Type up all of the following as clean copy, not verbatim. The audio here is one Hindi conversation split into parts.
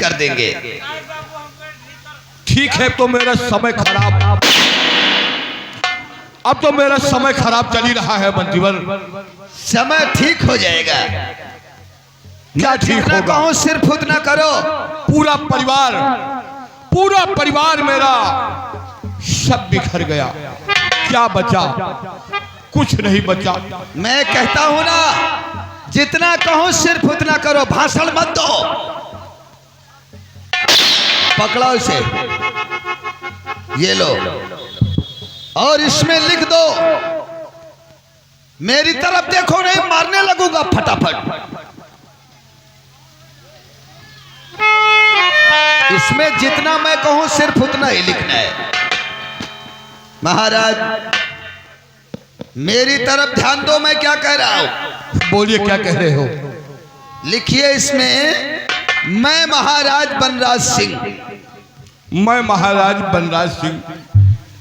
कर देंगे। ठीक है, तो मेरा समय खराब, अब तो मेरा समय खराब चल ही रहा है बंसीवर। समय ठीक हो जाएगा। क्या ठीक होगा? कहूं सिर फुट ना करो। पूरा परिवार मेरा सब बिखर गया। क्या बचा? कुछ नहीं बचा। मैं कहता हूं ना, जितना कहूं सिर फुट ना करो, भाषण मत दो। पकड़ो इसे, ये लो, और इसमें लिख दो, मेरी तरफ देखो नहीं मारने लगूंगा फटाफट। इसमें जितना मैं कहूं सिर्फ उतना ही लिखना है। महाराज मेरी तरफ ध्यान दो, मैं क्या कह रहा हूं। बोलिए, क्या कह रहे हो? लिखिए इसमें, मैं महाराज बनराज सिंह, मैं महाराज बनराज सिंह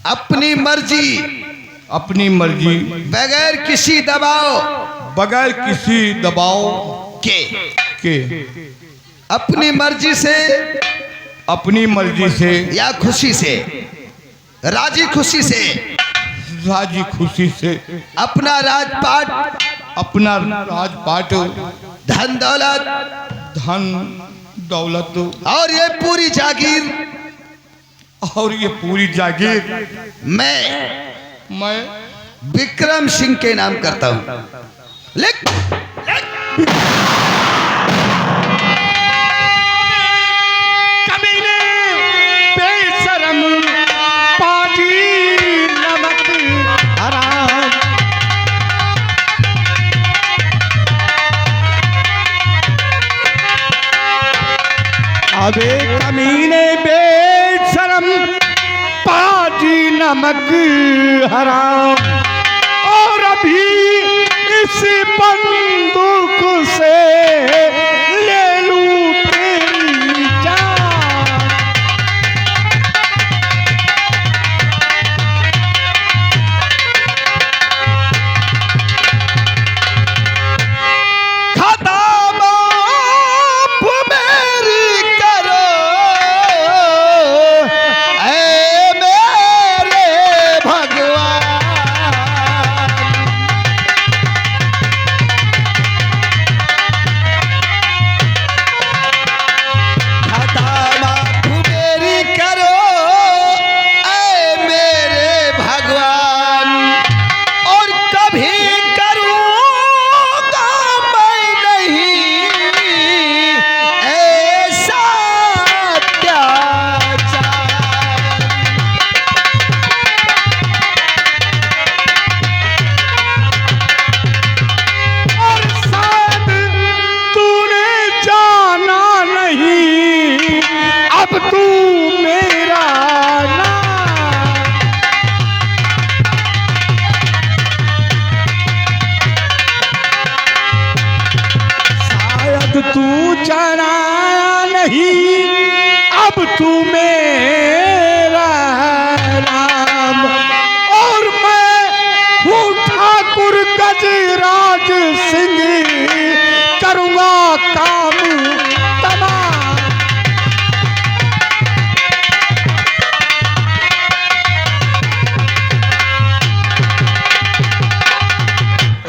अपनी मर्जी बगैर किसी दबाव के अपनी मर्जी से या खुशी से, राजी खुशी से अपना राजपाट धन दौलत और ये पूरी जागीर मैं विक्रम सिंह के नाम करता हूं। लिख। कमीने बेशरम पाजी नमक हराम, अबे कमीने बेशरम पाजी नमक हराम, और अभी इस बंदूक से ले लूं तेरी जान। खाता बाप मेरी करो, ऐ मेरे भगवान। तू जाना नहीं, अब तू मेरा नाम, और मैं हूँ ठाकुर गजराज सिंह, करूँगा काम तमाम।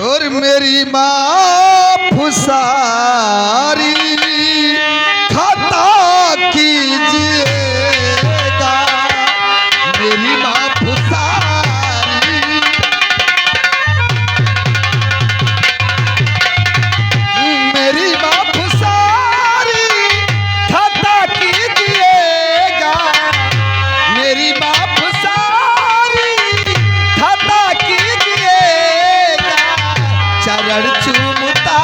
और मेरी माँ फुसारी खाता कीजिएगा, मेरी माँ फुसारी, मेरी माँ फुसारी खाता कीजिएगा, मेरी माँ फुसारी खाता कीजिएगा, चरण चूमता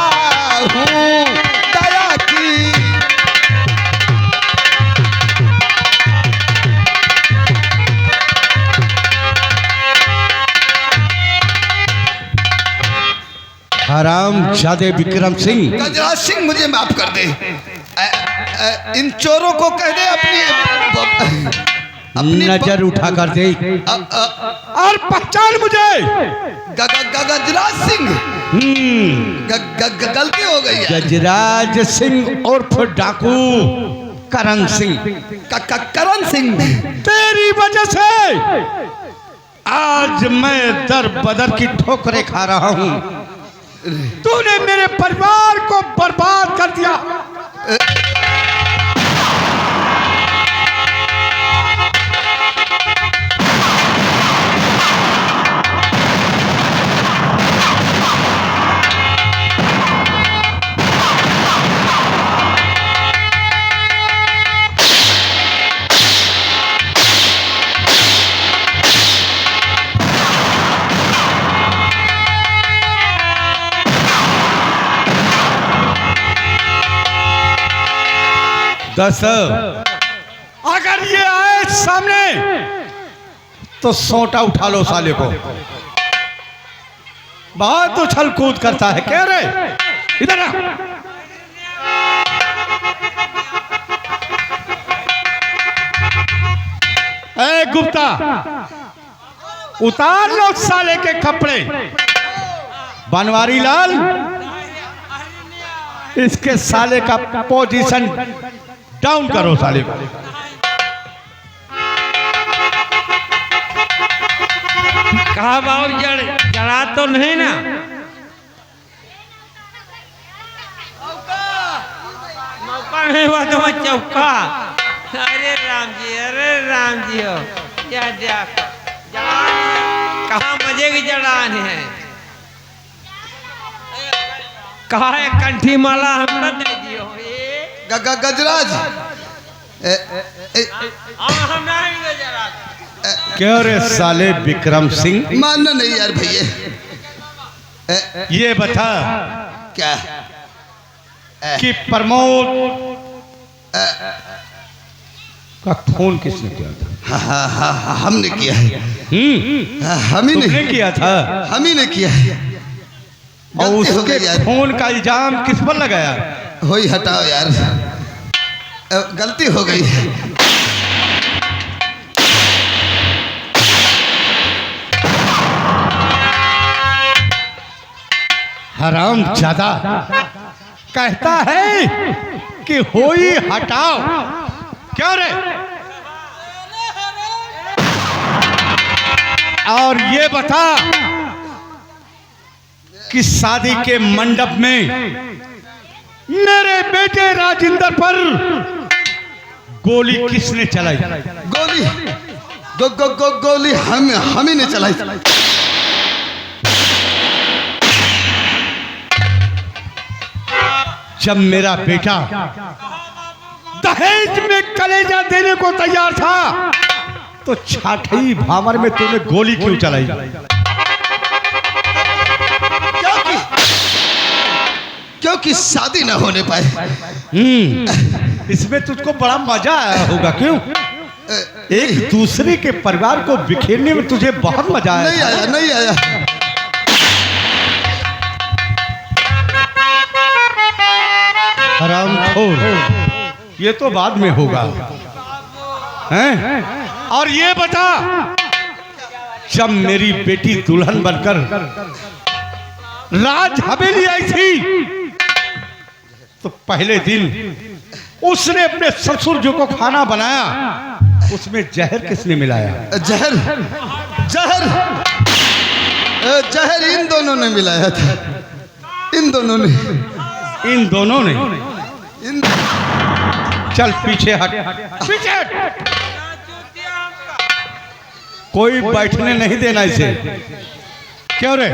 हूँ दया की। हराम जादे विक्रम सिंह, गजराज सिंह मुझे माफ कर दे। इन चोरों को कह दे अपनी नजर उठा कर दे और पहचान मुझे। गजराज सिंह, गलती हो गई है। गजराज सिंह उर्फ डाकू, करण सिंह। करण सिंह, तेरी वजह से आज मैं दर बदर की ठोकरें खा रहा हूं। तूने मेरे परिवार को बर्बाद कर दिया। दस अगर ये आए सामने तो सोटा उठा लो साले को। बहुत उछल कूद करता है। क्या रे, इधर आ। ए गुप्ता, उतार लो साले के कपड़े। बनवारी लाल, इसके साले का पोजीशन डाउन करो साले को। कहा बाबू जड़ा तो नहीं ना? मौका नहीं हुआ तो मैं चौका। अरे राम जी हो या कहा मजे की जड़ान है। कहा है कंठी माला हमने दे दियो। गजराज, क्यों रे साले विक्रम सिंह? मानना नहीं यार भैया। ये बता क्या कि प्रमोद का खून किसने किया था? हमने किया है। हम ही तुमने किया था? हम ही ने किया है। और गलती हो उसके गई यार। खून का इल्जाम किस पर लगाया? हो ही हटाओ यार, गलती हो गई। हराम ज्यादा कहता है कि होई हटाओ। क्यों रे? और ये बता कि शादी के मंडप में मेरे बेटे राजेंद्र पर गोली किसने चलाई? गोली गोली हम ही ने चलाई। जब मेरा बेटा दहेज में कलेजा देने को तैयार था तो छाठई भावर में तूने गोली क्यों चलाई? क्योंकि शादी ना होने पाए। इसमें तुझको बड़ा मजा आया होगा। क्यों? एक दूसरे के परिवार को बिखेरने में तुझे बहुत मजा आया। नहीं आया, नहीं आया। हरामखोर, ये तो बाद में होगा। हैं? और ये बता, जब मेरी बेटी दुल्हन बनकर राज हवेली आई थी तो पहले दिन उसने अपने ससुर जो को खाना बनाया, उसमें जहर किसने मिलाया? जहर जहर जहर इन दोनों ने मिलाया था। इन दोनों ने चल पीछे हट, पीछे हट। कोई बैठने नहीं देना इसे। क्यों रे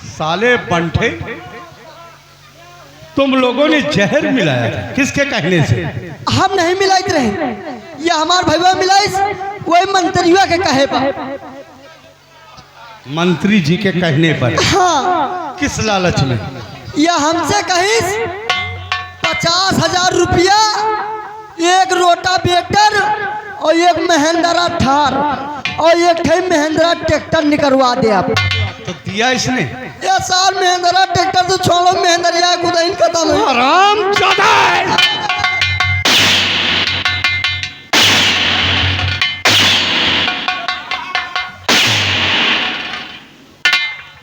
साले बंठे, तुम लोगों ने जहर मिलाया था, किसके कहने से? हम नहीं मिलाइत रहे, या हमार भैया मिलाइस, वही मंत्रियों के कहे पर। मंत्री जी के कहने पर? हाँ। किस लालच में? या हमसे कहिस 50,000 रुपया, एक रोटावेटर और एक महिंद्रा थार और एक महिंद्रा ट्रैक्टर निकलवा दे आप। तो दिया इसने? ये साल महिंद्रा ट्रैक्टर तो छोड़ो, महिंद्रा कुदाइन खत्म है। हराम ज्यादा है।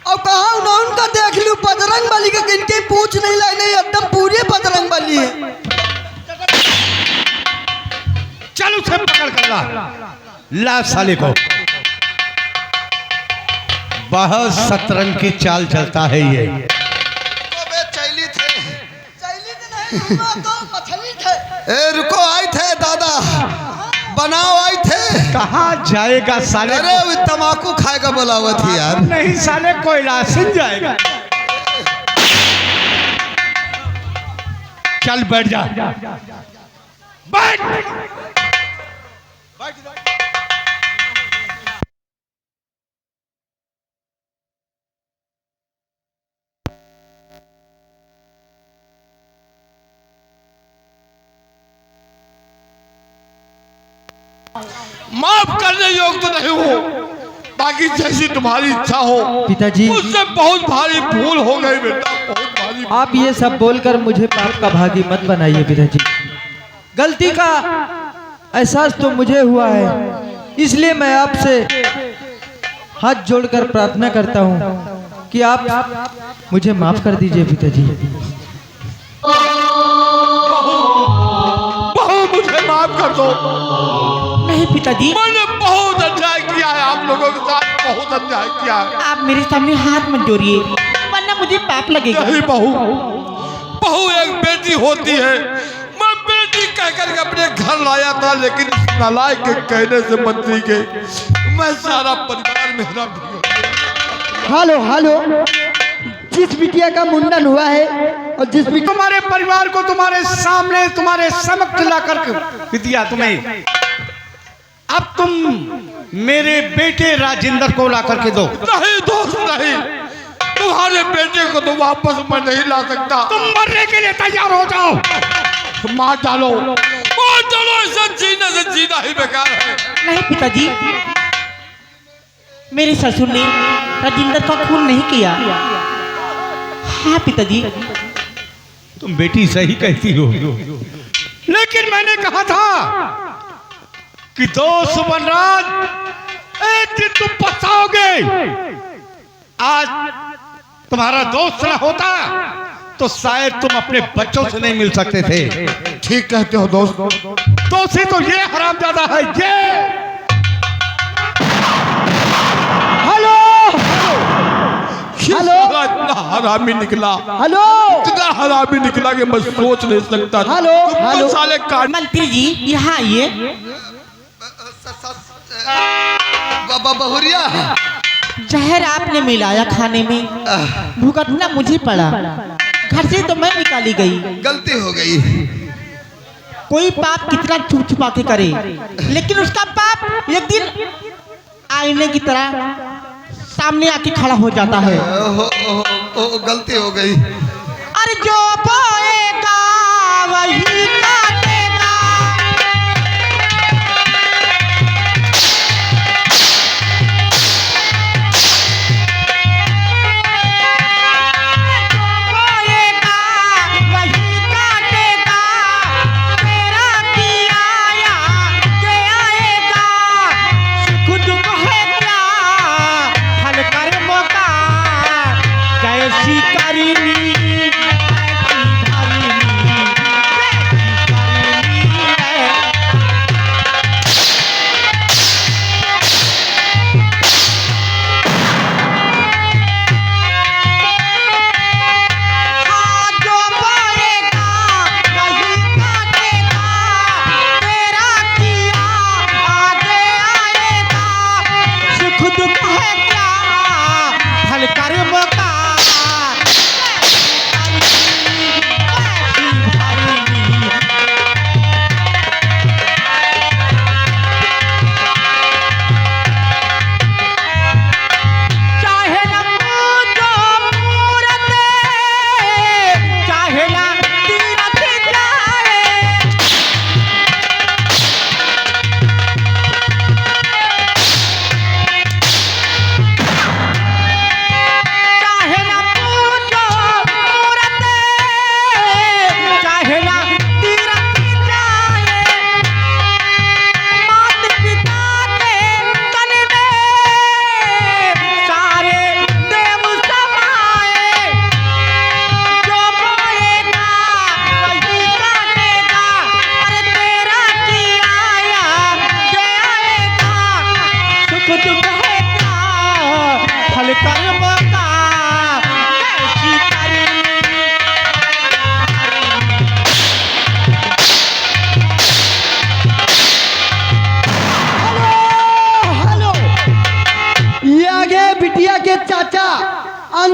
अब कहा उनका देख लू, बजरंग बली का किनके पूछ नहीं लाए, नहीं एकदम पूरे बजरंग बली है। पकड़ कर ला। ला साले को। बहुत शतरंज की चाल चलता है ये। बे चैली थे। चैली तो नहीं, तो मछली थे। ए रुको, आए थे दादा, बनाओ आए थे। कहाँ जाएगा साले? अरे वो तमाकू खाएगा बोलावत थी यार। नहीं साले, कोयला सिंह जाएगा। चल बैठ जा। बैठ। माफ करने योग्य तो नहीं हो, बाकी जैसी तुम्हारी इच्छा हो। पिताजी, मुझसे बहुत भारी भूल हो गई बेटा, बहुत भारी। आप ये सब बोलकर मुझे पाप का भागी मत बनाइए पिताजी। गलती का एहसास तो मुझे हुआ है, इसलिए मैं आपसे हाथ जोड़कर प्रार्थना करता हूँ कि आप मुझे माफ कर दीजिए पिताजी। बहू मुझे माफ कर दो। नहीं पिताजी, मैंने बहुत अन्याय किया है, आप लोगों के साथ बहुत अन्याय किया है। आप मेरे सामने हाथ मत जोड़िए, वरना मुझे पाप लगेगा। नहीं बहू, बहू एक बेटी होती है। मैं बेटी कहकर के अपने घर लाया था, लेकिन इस नालायक के कहने से मंत्री के मैं सारा परिवार मेरा हेलो हेलो, जिस बिटिया का मुंडन हुआ है और जिस बिटिया तुम्हारे परिवार को तुम्हारे सामने, तुम्हारे समक्ष ला कर दिया तुम्हें। अब तुम मेरे बेटे राजेंद्र को ला करके दो। नहीं दोस्त नहीं, तुम्हारे बेटे को तो वापस मैं नहीं ला सकता। तुम मरने के लिए तैयार हो जाओ। मार डालो, मार डालो, इसे जीने से जीना ही बेकार है। नहीं पिताजी, मेरे ससुर ने राजेंद्र का खून नहीं किया। हाँ पिताजी, तुम बेटी सही कहती हो, लेकिन मैंने कहा था कि दोस्त वनराज, एक दिन तुम पछताओगे। आज तुम्हारा दोस्त ना होता तो शायद तुम अपने बच्चों से नहीं मिल सकते थे। ठीक कहते हो दोस्त। दोषी तो ये हरामजादा है ये। हेलो ये साला इतना हरामी निकला, हेलो इतना हरामी निकला कि मैं सोच नहीं सकता। हेलो, तुम तो हेलो। साले काट। मंत्री जी यहाँ आइए। बाबा बहुरिया, जहर आपने मिलाया खाने में, भुगतना मुझे पड़ा। घर से तो मैं निकाली गई। गलती हो गई। कोई पाप कितना छुप छुपा के करे, लेकिन उसका पाप एक दिन आईने की तरह सामने आके खड़ा हो जाता है। गलती हो गई। अरे जो बोएगा वही काटेगा। जो बोएगा वही काटेगा। तेरा किया के आएगा। सुख दुख है क्या फल कर्मों का, जैसी करनी वैसी भरनी।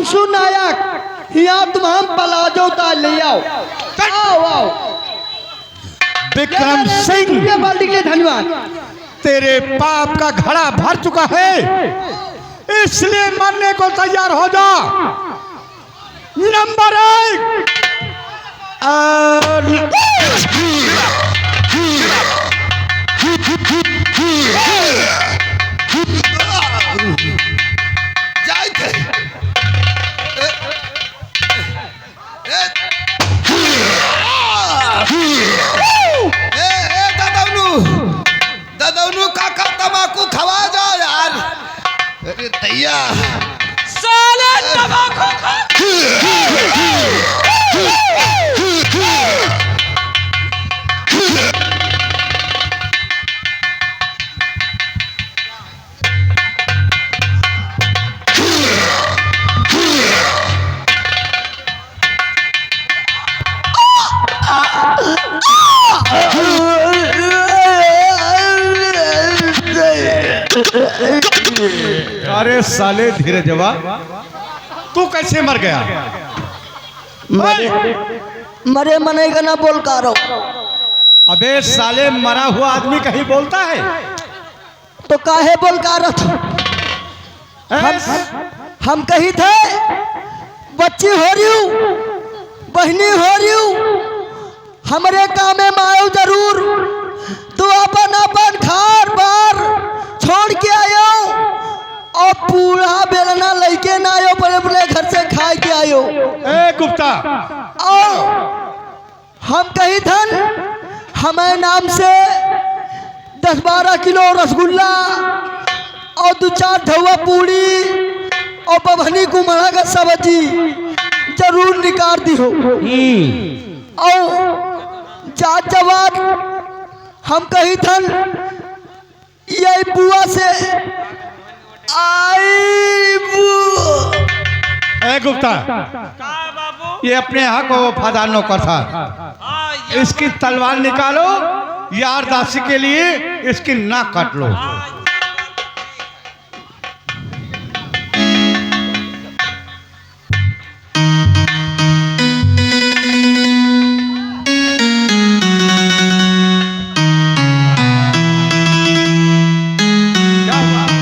अंशु नायक यहाँ तुम हम पलाजो उतार ले आओ। आओ आओ विक्रम सिंह, बाल्टी के लिए धन्यवाद। तेरे पाप का घड़ा भर चुका है, इसलिए मरने को तैयार हो जा। नंबर 1 जाए थे दादाउनु काका तमाकू खवा जाओ यार। अरे दैया साले तंबाकू खा। अरे साले धीरजवा, तू कैसे मर गया? मरे मने का ना बोल का रहो। अबे साले, मरा हुआ आदमी कहीं बोलता है? तो काहे बोल का रहा था? हम कही थे बच्ची हो रही हूँ, बहनी हो रही हूँ, हमारे काम में आयो जरूर। तो अपन अपन खार बार छोड़ के आयो और पूरा बेलना लेके ना आयो, बड़े बड़े घर से खा के आयो। ए गुप्ता, और हम कही थन हमें नाम से 10-12 किलो रसगुल्ला और 2-4 ढौआ पूड़ी और बभनी कुमड़ा का सब्जी जरूर निकाल दी हो। और जात जवाब हम कही थन ये बुआ से आई ए गुप्ता, ये अपने हक और वफादार नौकर था। इसकी तलवार निकालो, यारदासी के लिए इसकी नाक काट लो।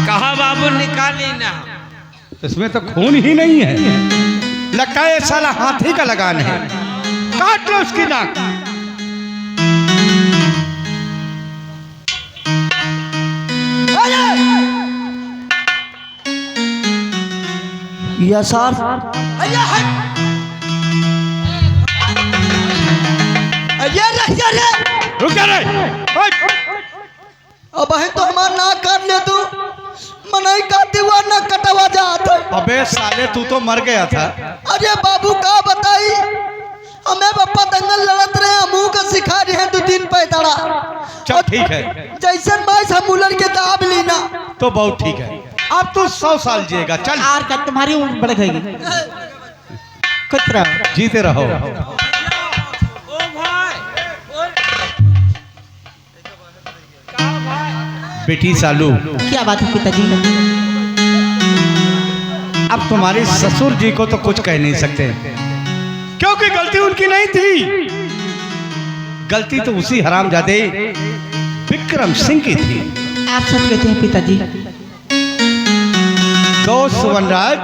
कहा बाबू निकाली ना। इसमें तो खून ही नहीं है, लगता है साला हाथी का लगान है। काट लो उसकी नाक। या सर रुक जा रे। अब है तो हमारा नाक काट ले तू, मनाई काटते हुआ ना कटवा जाता। अबे साले, तू तो मर गया था। अरे बाबू का बताई, हमें पापा दंगल लड़त रहे, मुंह का सिखा रहे हैं 2-3 पैतड़ा। चल ठीक है, जैसन माइस हम उलट के दाब लीना। तो बहुत ठीक है। अब तू 100 साल जिएगा। चल और क्या तुम्हारी उम्र बढ़ गई? कुतरा जीते रहो। बेटी सालू, क्या बात है पिताजी? अब तुम्हारे ससुर जी को तो कुछ कह नहीं सकते, क्योंकि गलती उनकी नहीं थी। गलती तो उसी हरामजादे विक्रम सिंह की थी। आप सच कहते हैं पिताजी। दोस्त सुवनराज,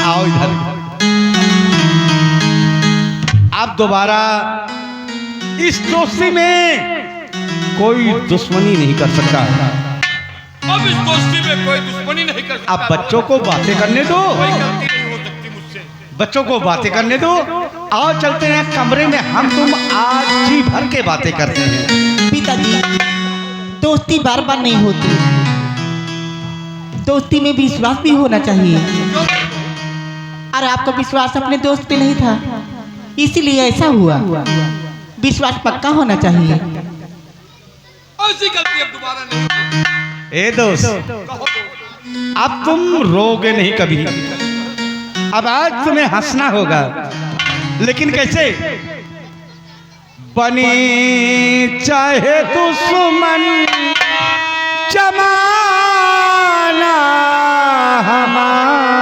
आओ इधर। अब दोबारा इस दोस्ती में कोई दुश्मनी नहीं कर सकता। अब इस दोस्ती में कोई दुश्मनी नहीं कर सकता। अब बच्चों को बातें करने दो, कोई गलती नहीं हो सकती मुझसे। बच्चों को बातें करने दो। आओ चलते हैं कमरे में, हम तुम आज जी भर के बातें करते हैं। पिताजी, दोस्ती बार बार नहीं होती, दोस्ती में विश्वास भी होना चाहिए। और आपका विश्वास अपने दोस्त पे नहीं था, इसीलिए ऐसा हुआ। विश्वास पक्का होना चाहिए। ऐसी गलती अब दोबारा नहीं होगी। ए दोस्त, अब तुम रोगे नहीं कभी। अब आज तुम्हें हंसना होगा, लेकिन कैसे? बनी चाहे दुश्मन जमाना हमारा,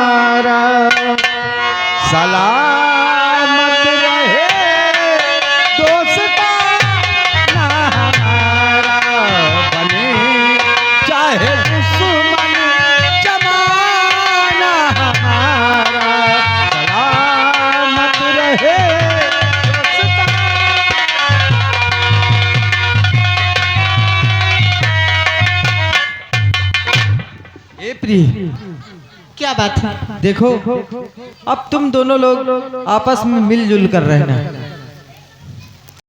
प्रिय, क्या बात है? देखो अब तुम दोनों लोग आपस में मिलजुल कर रहना।